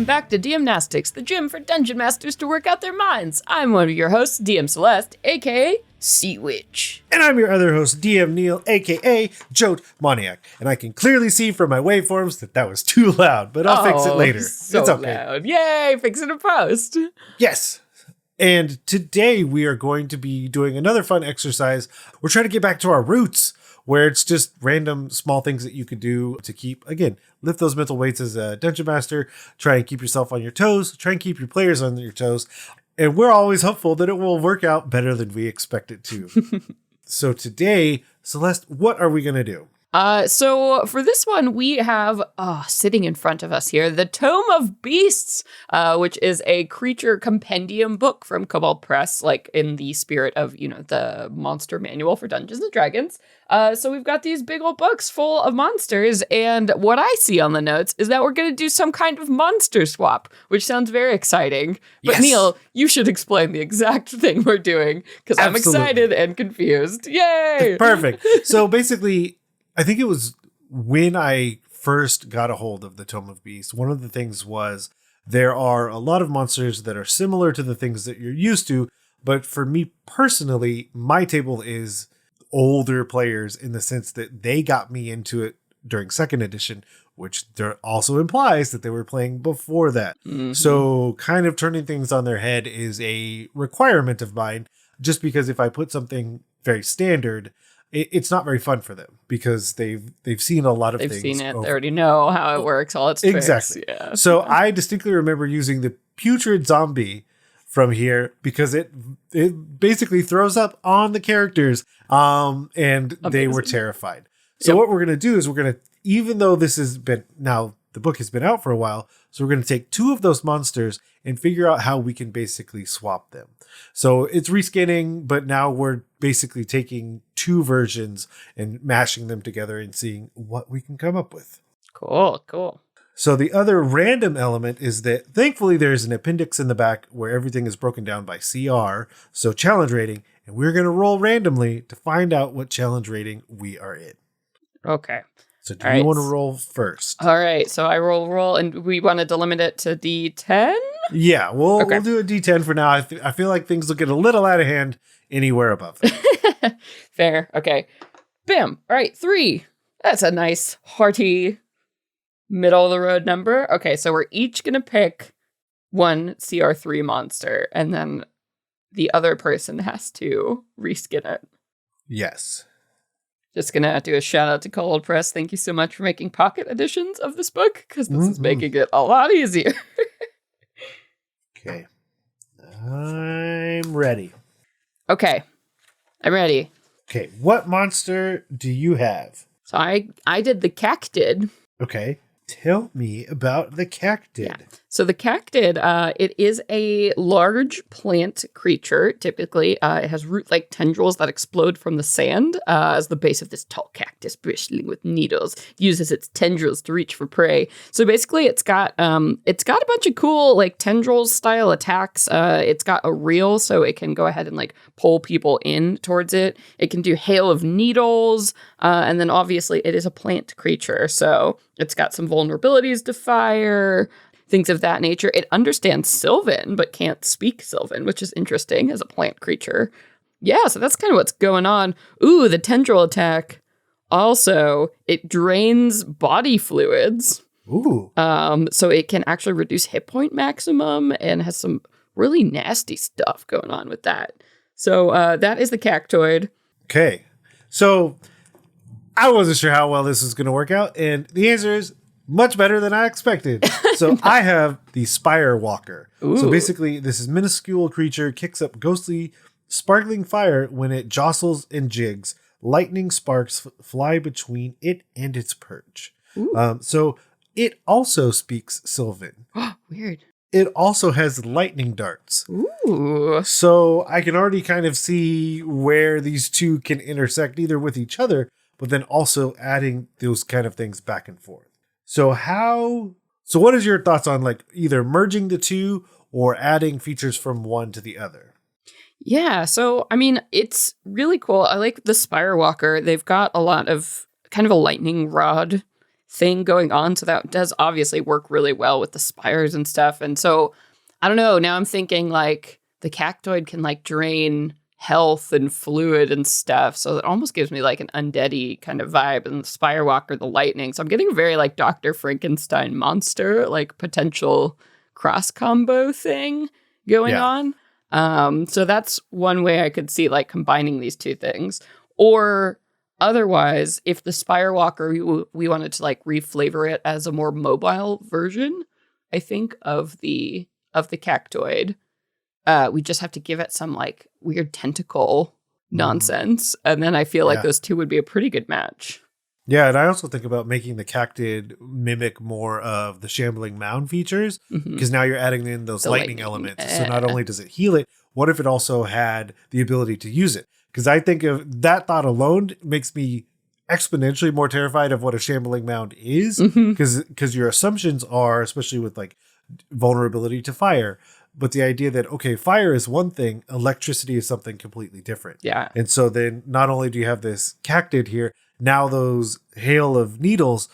back to DM-Nastics, the gym for dungeon masters to work out their minds. I'm one of your hosts, DM Celeste, aka Sea Witch. And I'm your other host, DM Neil, aka Jote Moniac. And I can clearly see from my waveforms that was too loud, but I'll fix it later. So it's okay. loud. Yay, fix it in post. Yes. And today we are going to be doing another fun exercise. We're trying to get back to our roots, where it's just random small things that you could do to keep, again, lift those mental weights as a dungeon master, try and keep yourself on your toes, try and keep your players on your toes. And we're always hopeful that it will work out better than we expect it to. So today, Celeste, what are we going to do? So for this one, we have sitting in front of us here, the Tome of Beasts, which is a creature compendium book from Cobalt Press, like in the spirit of, the monster manual for Dungeons and Dragons. So we've got these big old books full of monsters. And what I see on the notes is that we're going to do some kind of monster swap, which sounds very exciting. But Yes. Neil, you should explain the exact thing we're doing because I'm excited and confused. Yay! Perfect. So basically, I think it was when I first got a hold of the Tome of Beasts, one of the things was there are a lot of monsters that are similar to the things that you're used to. But for me personally, my table is older players in the sense that they got me into it during second edition, which there also implies that they were playing before that. Mm-hmm. So kind of turning things on their head is a requirement of mine, just because if I put something very standard, it's not very fun for them because they've seen a lot of things. They've seen it. They already know how it works, all its tricks. Exactly. Yeah. So I distinctly remember using the putrid zombie from here because it basically throws up on the characters, and Amazing. They were terrified. So what we're going to do is even though this has been, now the book has been out for a while, so we're going to take two of those monsters and figure out how we can basically swap them. So it's reskinning, but now we're basically taking two versions and mashing them together and seeing what we can come up with. Cool. So the other random element is that thankfully there's an appendix in the back where everything is broken down by CR, so challenge rating, and we're going to roll randomly to find out what challenge rating we are in. Okay. So do you want to roll first? All right. So I roll, and we wanted to limit it to D10? Yeah, we'll do a D10 for now. I feel like things will get a little out of hand anywhere above it. Fair. Okay. Bam. All right. 3. That's a nice, hearty, middle-of-the-road number. Okay, so we're each going to pick one CR3 monster, and then the other person has to reskin it. Yes. Just gonna do a shout out to Cold Press. Thank you so much for making pocket editions of this book, because this is making it a lot easier. Okay. I'm ready. Okay. I'm ready. Okay. What monster do you have? So I did the cactid. Okay. Tell me about the cactid. Yeah. So the cactid, it is a large plant creature. Typically, it has root-like tendrils that explode from the sand as the base of this tall cactus bristling with needles. It uses its tendrils to reach for prey. So basically, it's got a bunch of cool like tendrils style attacks. It's got a reel, so it can go ahead and like pull people in towards it. It can do hail of needles, and then obviously it is a plant creature, so it's got some vulnerabilities to fire, things of that nature. It understands Sylvan, but can't speak Sylvan, which is interesting as a plant creature. Yeah, so that's kind of what's going on. Ooh, the tendril attack. Also, it drains body fluids. Ooh. So it can actually reduce hit point maximum and has some really nasty stuff going on with that. So that is the cactoid. Okay. So I wasn't sure how well this was going to work out, and the answer is much better than I expected. So I have the Spire Walker. Ooh. So basically, this is minuscule creature kicks up ghostly, sparkling fire when it jostles and jigs. Lightning sparks fly between it and its perch. So it also speaks Sylvan. Weird. It also has lightning darts. Ooh. So I can already kind of see where these two can intersect either with each other, but then also adding those kind of things back and forth. So what is your thoughts on like either merging the two or adding features from one to the other? Yeah, so I mean, it's really cool. I like the Spire Walker. They've got a lot of kind of a lightning rod thing going on. So that does obviously work really well with the spires and stuff. And so I don't know. Now I'm thinking like the cactoid can like drain health and fluid and stuff. So it almost gives me like an undead-y kind of vibe. And the Spirewalker, the lightning. So I'm getting a very like Dr. Frankenstein monster, like potential cross combo thing going on. So that's one way I could see like combining these two things. Or otherwise, if the Spirewalker, we wanted to like reflavor it as a more mobile version, I think, of the cactoid. We just have to give it some like weird tentacle nonsense. And then I feel like those two would be a pretty good match. Yeah, and I also think about making the cactid mimic more of the shambling mound features, because now you're adding in those lightning elements. So not only does it heal it, what if it also had the ability to use it? Because I think of that thought alone makes me exponentially more terrified of what a shambling mound is, because your assumptions are, especially with like vulnerability to fire, but the idea that, okay, fire is one thing, electricity is something completely different. Yeah. And so then not only do you have this cactid here, now those hail of needles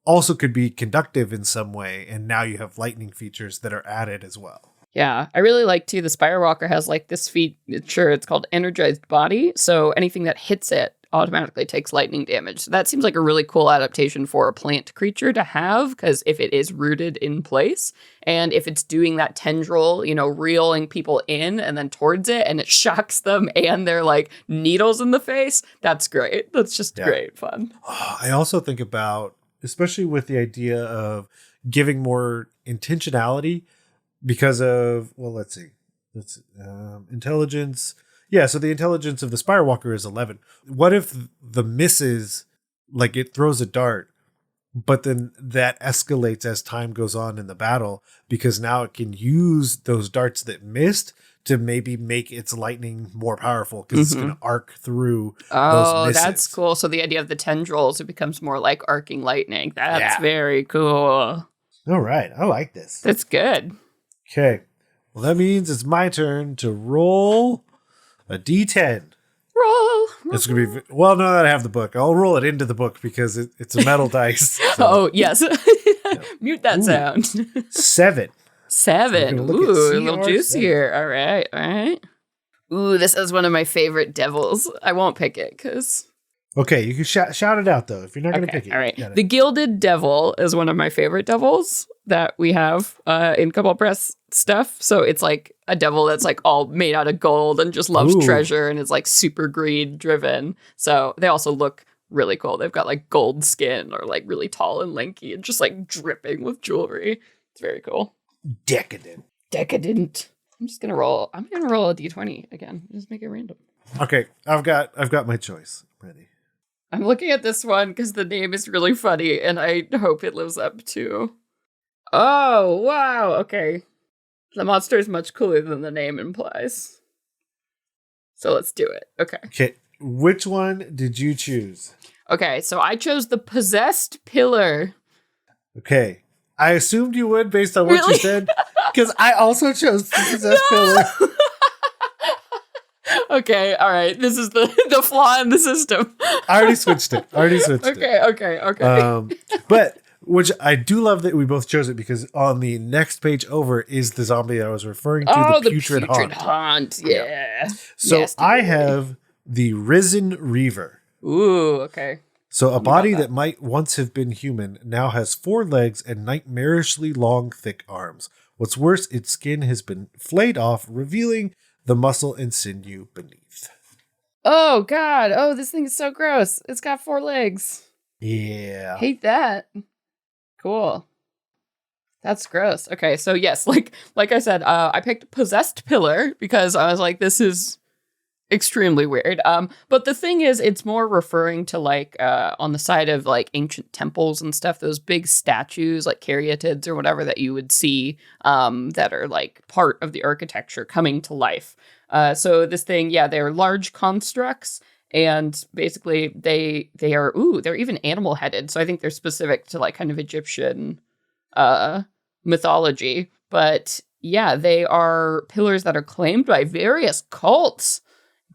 also could be conductive in some way. And now you have lightning features that are added as well. Yeah, I really like too. The Spirewalker has like this feature. It's called Energized Body. So anything that hits it automatically takes lightning damage. So that seems like a really cool adaptation for a plant creature to have, because if it is rooted in place and if it's doing that tendril, you know, reeling people in and then towards it and it shocks them and they're like needles in the face, that's great. That's just great fun. I also think about, especially with the idea of giving more intentionality because of, well, let's see, intelligence. Yeah, so the intelligence of the Spirewalker is 11. What if the misses, like it throws a dart, but then that escalates as time goes on in the battle, because now it can use those darts that missed to maybe make its lightning more powerful, because it's going to arc through those misses. That's cool. So the idea of the tendrils, it becomes more like arcing lightning. That's very cool. All right, I like this. That's good. Okay, well that means it's my turn to roll a D10. Roll. It's going to be, well, no, that I have the book. I'll roll it into the book because it's a metal dice. So. Oh, yes. Mute that sound. 7. So Ooh, a little juicier. All right. Ooh, this is one of my favorite devils. I won't pick it because... Okay, you can shout it out, though, if you're not going to pick it. All right. The Gilded Devil is one of my favorite devils that we have in Cabal Press stuff. So it's like a devil that's like all made out of gold and just loves treasure and is like super greed driven. So they also look really cool. They've got like gold skin or like really tall and lanky and just like dripping with jewelry. It's very cool. Decadent. I'm just gonna roll. I'm gonna roll a d20 again. Just make it random. Okay, I've got my choice ready. I'm looking at this one because the name is really funny, and I hope it lives up to. Oh wow! Okay, the monster is much cooler than the name implies. So let's do it. Okay. Which one did you choose? Okay, so I chose the Possessed Pillar. Okay. I assumed you would based on what you said, because I also chose the Possessed Pillar. Okay, all right. This is the flaw in the system. I already switched it. Okay. But which I do love that we both chose it, because on the next page over is the zombie I was referring to, the Putrid Haunt. Yeah. So I have the Risen Reaver. Ooh, okay. So a body that might once have been human now has 4 legs and nightmarishly long, thick arms. What's worse, its skin has been flayed off, revealing the muscle and sinew beneath. Oh, God. Oh, this thing is so gross. It's got 4 legs. Yeah. Hate that. Cool. That's gross. Okay, so yes, like I said, I picked Possessed Pillar because I was like, this is extremely weird. But the thing is, it's more referring to like on the side of like ancient temples and stuff, those big statues like caryatids or whatever that you would see that are like part of the architecture coming to life. So this thing, they're large constructs, and basically they're even animal headed. So I think they're specific to like kind of Egyptian mythology. But yeah, they are pillars that are claimed by various cults,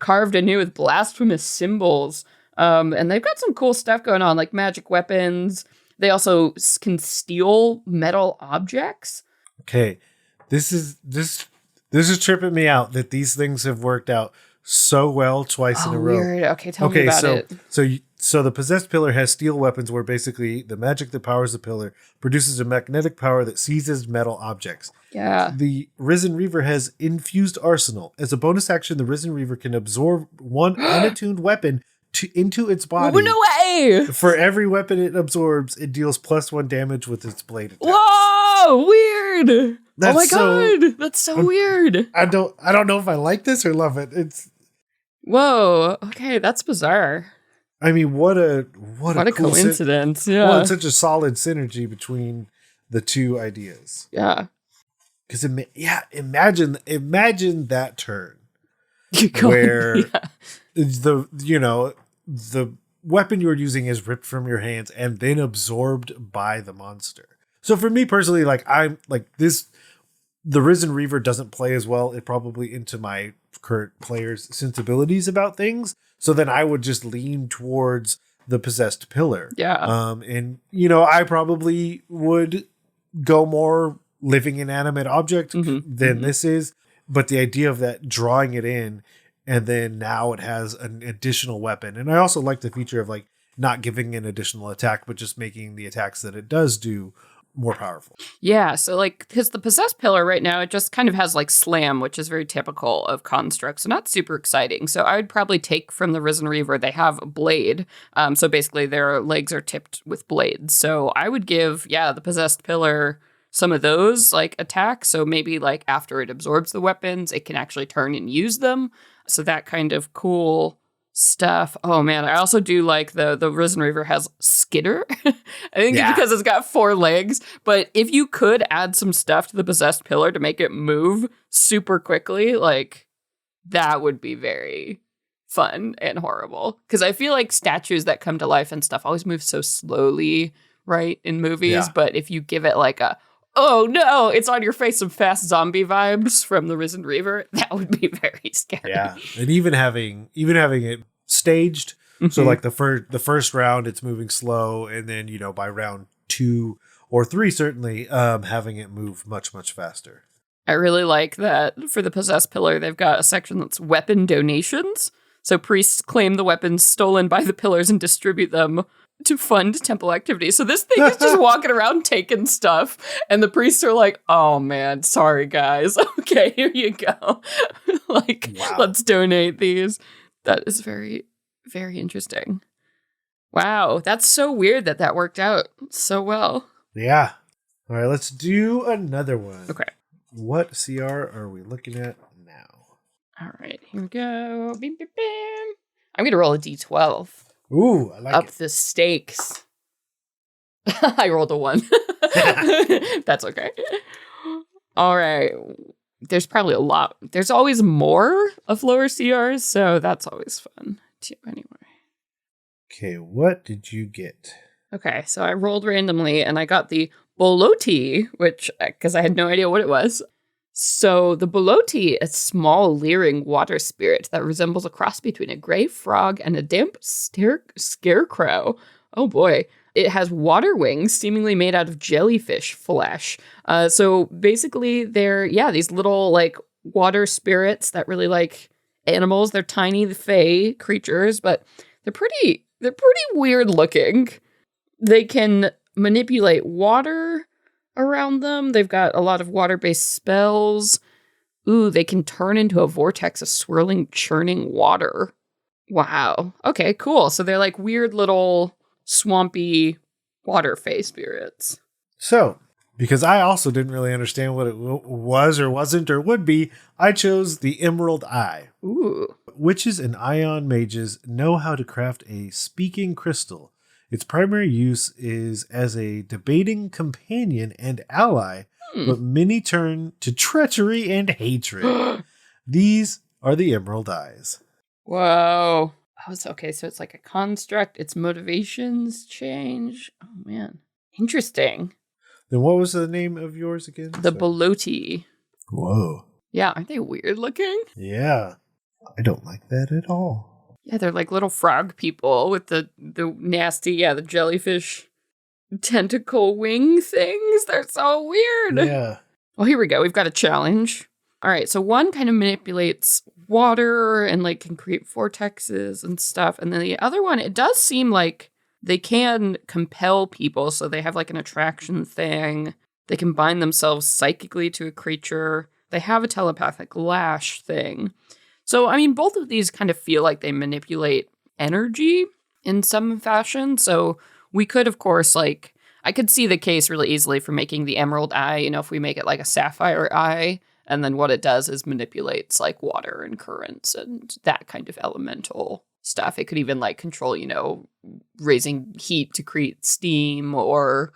carved anew with blasphemous symbols. And they've got some cool stuff going on, like magic weapons, They also can steal metal objects. Okay, this is tripping me out that these things have worked out so well twice in a row. Weird. Okay, tell me about it. So the possessed pillar has steel weapons where basically the magic that powers the pillar produces a magnetic power that seizes metal objects. Yeah. The Risen Reaver has infused arsenal. As a bonus action, the Risen Reaver can absorb one unattuned weapon into its body. Oh, no way! For every weapon it absorbs, it deals +1 damage with its blade attack. Whoa! Weird! That's oh my god! That's so weird. I don't know if I like this or love it. Whoa. Okay, that's bizarre. I mean, what a cool coincidence. Yeah. Well, it's such a solid synergy between the two ideas. Yeah. Because imagine that turn where the weapon you're using is ripped from your hands and then absorbed by the monster. So for me personally, the Risen Reaver doesn't play as well. It probably into my current players' sensibilities about things. So then I would just lean towards the possessed pillar. Yeah. And I probably would go more living inanimate object than this is. But the idea of that drawing it in, and then now it has an additional weapon. And I also like the feature of not giving an additional attack, but just making the attacks that it does do more powerful. Yeah, so because the possessed pillar right now, it just kind of has slam, which is very typical of constructs, so not super exciting. So I would probably take from the Risen Reaver, they have a blade. So basically their legs are tipped with blades. So I would give, the possessed pillar some of those attacks. So maybe after it absorbs the weapons, it can actually turn and use them. So that kind of cool stuff. Oh man, I also do like the Risen Reaver has skitter. I think it's because it's got 4 legs. But if you could add some stuff to the possessed pillar to make it move super quickly, that would be very fun and horrible. Because I feel like statues that come to life and stuff always move so slowly, right, in movies. Yeah. But if you give it oh no, it's on your face, some fast zombie vibes from the Risen Reaver, that would be very scary. Yeah, and even having it staged, so the first round it's moving slow, and then by round 2 or 3 certainly having it move much faster. I really like that for the possessed pillar. They've got a section that's weapon donations. So priests claim the weapons stolen by the pillars and distribute them to fund temple activities. So this thing is just walking around taking stuff, and the priests are like, oh man, sorry guys. Okay, here you go. Let's donate these. That is very, very interesting. Wow, that's so weird that worked out so well. Yeah. All right, let's do another one. Okay. What CR are we looking at now? All right, here we go. Beep, beep, beep. I'm going to roll a D12. Ooh, I like up the stakes. I rolled a 1. That's okay. All right. There's probably a lot. There's always more of lower CRs, so that's always fun too. Anyway. Okay, what did you get? Okay, so I rolled randomly, and I got the Boloti, which, because I had no idea what it was. So the Boloti, a small leering water spirit that resembles a cross between a gray frog and a damp scarecrow. Oh boy. It has water wings, seemingly made out of jellyfish flesh. So basically they're, these little water spirits that really like animals. They're tiny, the fae creatures, but they're pretty weird looking. They can manipulate water around them. They've got a lot of water-based spells. Ooh, they can turn into a vortex of swirling, churning water. Wow. Okay, cool. So they're weird little swampy water fae spirits. So, because I also didn't really understand what it was or wasn't or would be, I chose the Emerald Eye. Ooh. Witches and ion mages know how to craft a speaking crystal. Its primary use is as a debating companion and ally, but many turn to treachery and hatred. These are the Emerald Eyes. Whoa. Oh, it's okay. So it's like a construct. Its motivations change. Oh, man. Interesting. Then what was the name of yours again? The Boloti. Whoa. Yeah, aren't they weird looking? Yeah. I don't like that at all. Yeah, they're like little frog people with the nasty, the jellyfish tentacle wing things. They're so weird. Yeah. Well, here we go. We've got a challenge. All right, so one kind of manipulates water and like can create vortexes and stuff. And then the other one, it does seem like they can compel people. So they have like an attraction thing. They can bind themselves psychically to a creature. They have a telepathic lash thing. So, I mean, both of these kind of feel like they manipulate energy in some fashion. So we could, of course, like, I could see the case really easily for making the emerald eye, you know, if we make it like a sapphire eye. And then what it does is manipulates like water and currents and that kind of elemental stuff. It could even like control, you know, raising heat to create steam or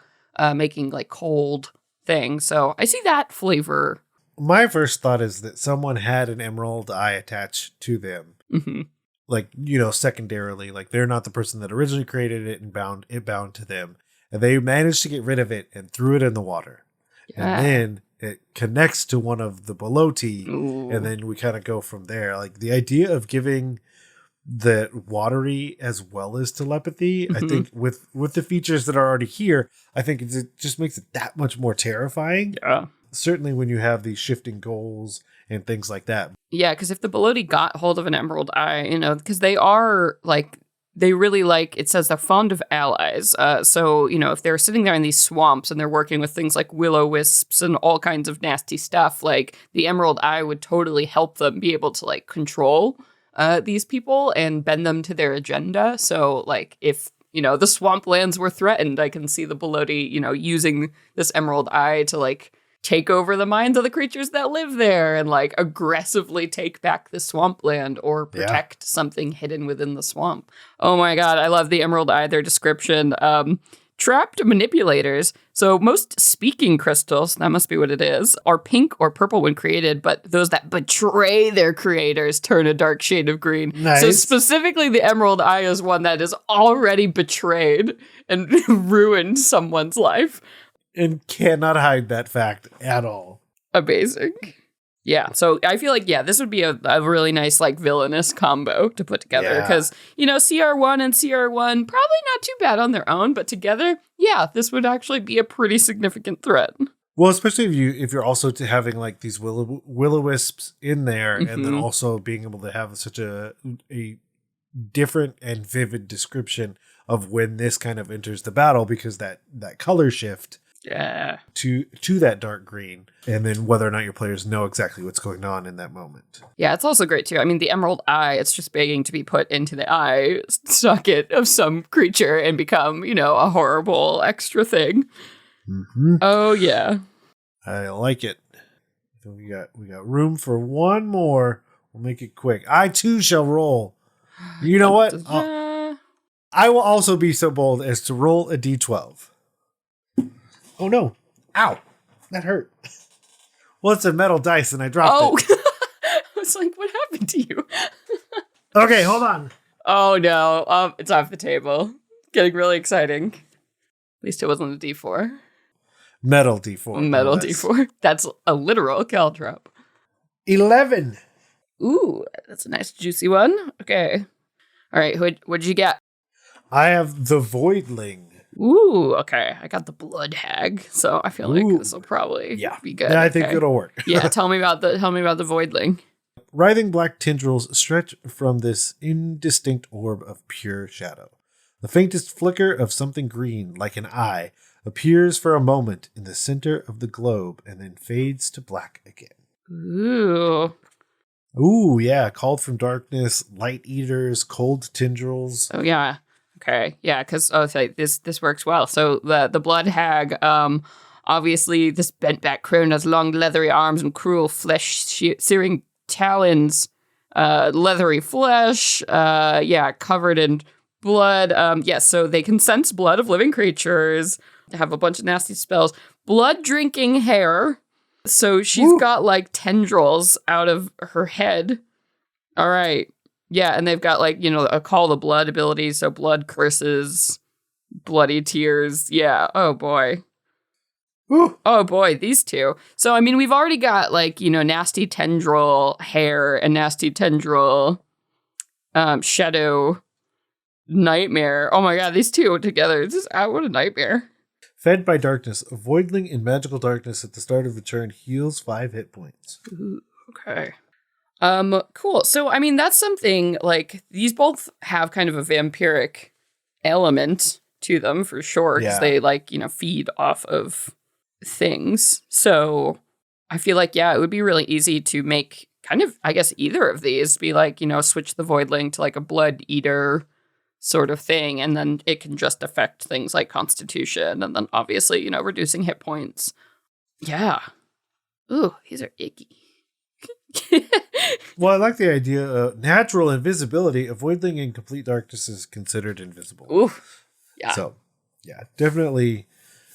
making like cold things. So I see that flavor. My first thought is that someone had an emerald eye attached to them. Mm-hmm. Like, you know, secondarily, like they're not the person that originally created it and bound to them. And they managed to get rid of it and threw it in the water. Yeah. And then it connects to one of the Beloti, Ooh. and then we kind of go from there. Like the idea of giving the watery as well as telepathy, I think with the features that are already here, I think it just makes it that much more terrifying. Yeah. Certainly when you have these shifting goals and things like that. Yeah, because if the Beloti got hold of an emerald eye, you know, because they are like, they really like, it says they're fond of allies. So, you know, if they're sitting there in these swamps and they're working with things like will-o-wisps and all kinds of nasty stuff, like the Emerald Eye would totally help them be able to like control these people and bend them to their agenda. So like if, you know, the swamplands were threatened, I can see the Beloti, you know, using this Emerald Eye to like take over the minds of the creatures that live there and like aggressively take back the swampland or protect something hidden within the swamp. Oh my God, I love the Emerald Eye, their description. Trapped manipulators. So most speaking crystals, that must be what it is, are pink or purple when created, but those that betray their creators turn a dark shade of green. Nice. So specifically the Emerald Eye is one that is already betrayed and ruined someone's life. And cannot hide that fact at all. Amazing. Yeah, so I feel like, this would be a really nice, like, villainous combo to put together. Because, you know, CR1 and CR1, probably not too bad on their own, but together, this would actually be a pretty significant threat. Well, especially if you're also having, like, these will-o-wisps in there, and then also being able to have such a different and vivid description of when this kind of enters the battle, because that color shift to that dark green, and then whether or not your players know exactly what's going on in that moment. Yeah, it's also great too. I mean, the Emerald Eye, it's just begging to be put into the eye socket of some creature and become, you know, a horrible extra thing. Oh yeah, I like it. We got room for one more. We'll make it quick. I too shall roll. You know what? I will also be so bold as to roll a d12. Oh no. Ow. That hurt. Well, it's a metal dice and I dropped it. I was like, what happened to you? Okay, hold on. Oh no. It's off the table. Getting really exciting. At least it wasn't a D4. Metal D4. Metal D4. That's a literal caltrop. 11. Ooh, that's a nice juicy one. Okay. All right, what'd you get? I have the Voidling. Ooh, okay. I got the Blood Hag, so I feel like this will probably be good. Yeah, I think it'll work. Tell me about the Voidling. Writhing black tendrils stretch from this indistinct orb of pure shadow. The faintest flicker of something green, like an eye, appears for a moment in the center of the globe and then fades to black again. Ooh, yeah. Called from darkness, light eaters, cold tendrils. Oh, yeah. Okay. Yeah, because this works well. So the Blood Hag, obviously this bent back crone has long leathery arms and cruel flesh-searing talons, leathery flesh, covered in blood. So they can sense blood of living creatures, have a bunch of nasty spells. Blood-drinking hair. So she's got like tendrils out of her head. All right. Yeah, and they've got like, you know, a call the blood ability, so blood curses, bloody tears. Yeah. Oh boy. Ooh. Oh boy, these two. So I mean, we've already got like, you know, nasty tendril hair and nasty tendril shadow nightmare. Oh my God, these two together. What a nightmare. Fed by darkness, a voidling in magical darkness at the start of a turn heals 5 hit points. Ooh, okay. Cool. So, I mean, that's something, like, these both have kind of a vampiric element to them, for sure, because they, like, you know, feed off of things. So, I feel like, yeah, it would be really easy to make kind of, I guess, either of these be like, you know, switch the voidling to, like, a blood eater sort of thing, and then it can just affect things like constitution, and then, obviously, you know, reducing hit points. Yeah. Ooh, these are icky. Well, I like the idea of natural invisibility. A voidling in complete darkness is considered invisible. Ooh, yeah. So, yeah, definitely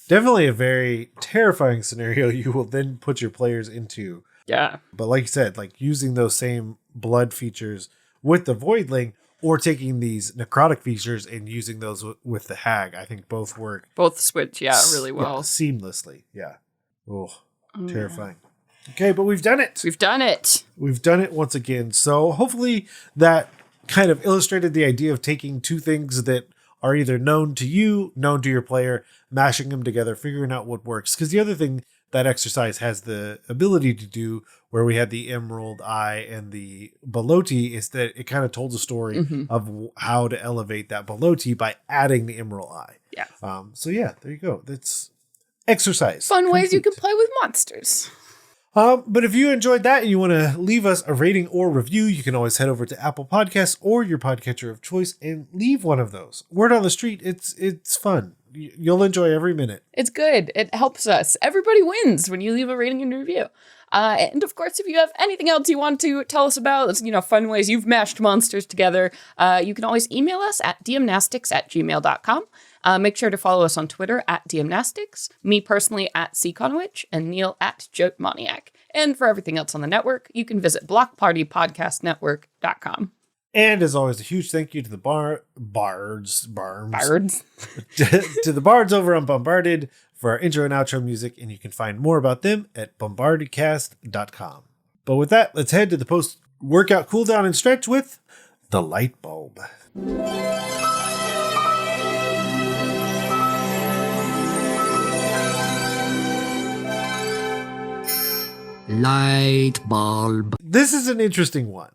a very terrifying scenario you will then put your players into. Yeah. But like you said, like using those same blood features with the voidling, or taking these necrotic features and using those with the hag, I think both work. Both switch, really well. Seamlessly, yeah. Oh, terrifying. Okay, but we've done it. We've done it. We've done it once again. So hopefully that kind of illustrated the idea of taking two things that are either known to you, known to your player, mashing them together, figuring out what works. Because the other thing that exercise has the ability to do, where we had the Emerald Eye and the Baloti, is that it kind of told a story of how to elevate that Baloti by adding the Emerald Eye. Yeah. So yeah, there you go. That's exercise. Fun ways you can play with monsters. But if you enjoyed that and you want to leave us a rating or review, you can always head over to Apple Podcasts or your podcatcher of choice and leave one of those. Word on the street, it's fun. You'll enjoy every minute. It's good. It helps us. Everybody wins when you leave a rating and review. And of course, if you have anything else you want to tell us about, you know, fun ways you've mashed monsters together, you can always email us at dmnastics@gmail.com. Make sure to follow us on Twitter at DM-Nastics, me personally at cconowitch, and Neil at jokemaniac. And for everything else on the network, you can visit blockpartypodcastnetwork.com. And as always, a huge thank you to the bards. to the bards over on Bombarded for our intro and outro music, and you can find more about them at bombardedcast.com. But with that, let's head to the post-workout cooldown and stretch with the light bulb. Light bulb. This is an interesting one.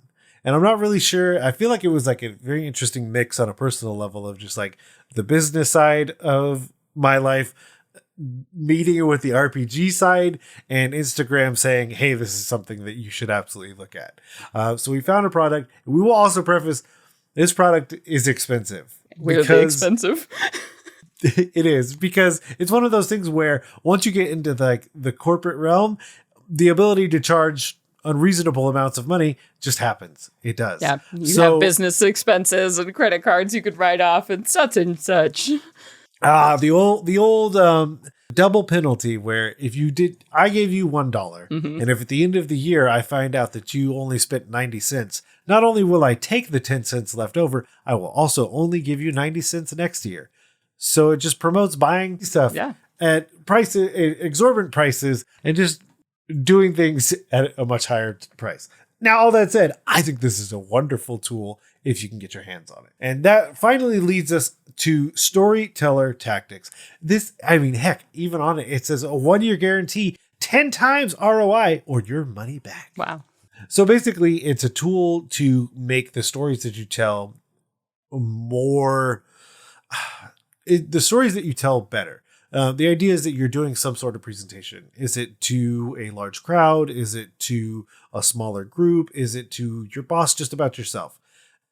And I'm not really sure. I feel like it was like a very interesting mix on a personal level of just like the business side of my life, meeting it with the RPG side, and Instagram saying, hey, this is something that you should absolutely look at. So we found a product. We will also preface, this product is expensive. Weirdly expensive. It is, because it's one of those things where once you get into the corporate realm, the ability to charge unreasonable amounts of money just happens. It does. Yeah. You have business expenses and credit cards you could write off and such and such. The old double penalty, where I gave you $1, and if at the end of the year I find out that you only spent 90 cents, not only will I take the 10 cents left over, I will also only give you 90 cents next year. So it just promotes buying stuff at exorbitant prices, and just doing things at a much higher price. Now, all that said, I think this is a wonderful tool if you can get your hands on it. And that finally leads us to storyteller tactics. This, I mean, heck, even on it, it says a 1-year guarantee, 10 times ROI, or your money back. Wow. So basically, it's a tool to make the stories that you tell more, the stories that you tell better. The idea is that you're doing some sort of presentation. Is it to a large crowd? Is it to a smaller group? Is it to your boss, just about yourself?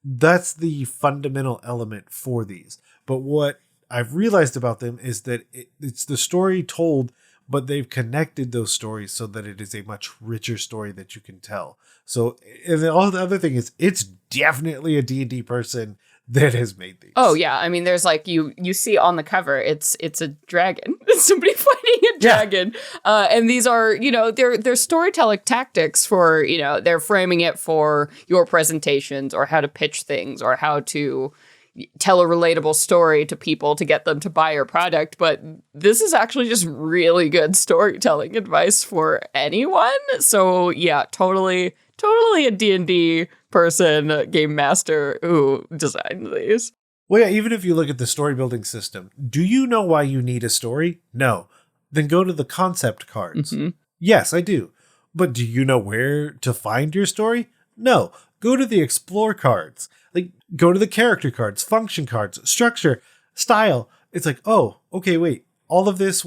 That's the fundamental element for these. But what I've realized about them is that it's the story told, but they've connected those stories so that it is a much richer story that you can tell. So, and all the other thing is, it's definitely a D&D person that has made these. Oh yeah, I mean, there's like you see on the cover, it's a dragon. It's somebody fighting a dragon, and these are, you know, they're storytelling tactics for, you know, they're framing it for your presentations or how to pitch things or how to tell a relatable story to people to get them to buy your product. But this is actually just really good storytelling advice for anyone. So yeah, totally a D&D person, game master who designed these. Well, yeah, even if you look at the story building system, do you know why you need a story? No. Then go to the concept cards. Mm-hmm. Yes, I do. But do you know where to find your story? No. Go to the explore cards. Like, go to the character cards, function cards, structure, style. It's like, oh, okay, wait. All of this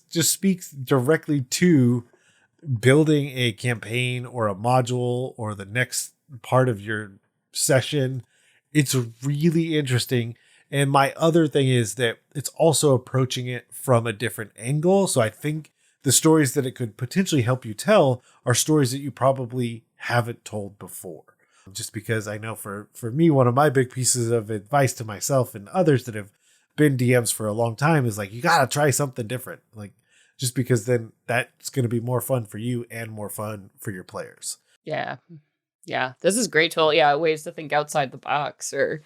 just speaks directly to building a campaign or a module or the next part of your session. It's really interesting. And my other thing is that it's also approaching it from a different angle. So I think the stories that it could potentially help you tell are stories that you probably haven't told before. Just because I know for me, one of my big pieces of advice to myself and others that have been DMs for a long time is like, you got to try something different. Like, just because then that's going to be more fun for you and more fun for your players. Yeah. Yeah. This is a great tool. Yeah. Ways to think outside the box, or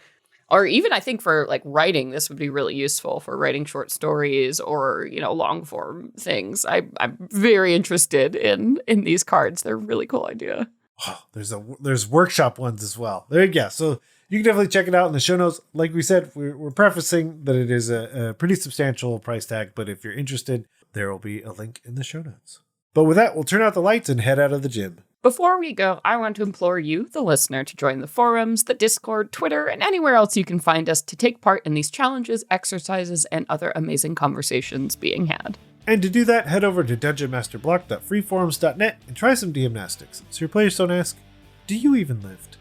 even I think for like writing, this would be really useful for writing short stories or, long form things. I'm very interested in these cards. They're a really cool idea. Oh, there's workshop ones as well. There you go. So you can definitely check it out in the show notes. Like we said, we're prefacing that it is a pretty substantial price tag, but if you're interested, there will be a link in the show notes. But with that, we'll turn out the lights and head out of the gym. Before we go, I want to implore you, the listener, to join the forums, the Discord, Twitter, and anywhere else you can find us to take part in these challenges, exercises, and other amazing conversations being had. And to do that, head over to dungeonmasterblock.freeforums.net and try some DM-Nastics, so your players don't ask, do you even lift?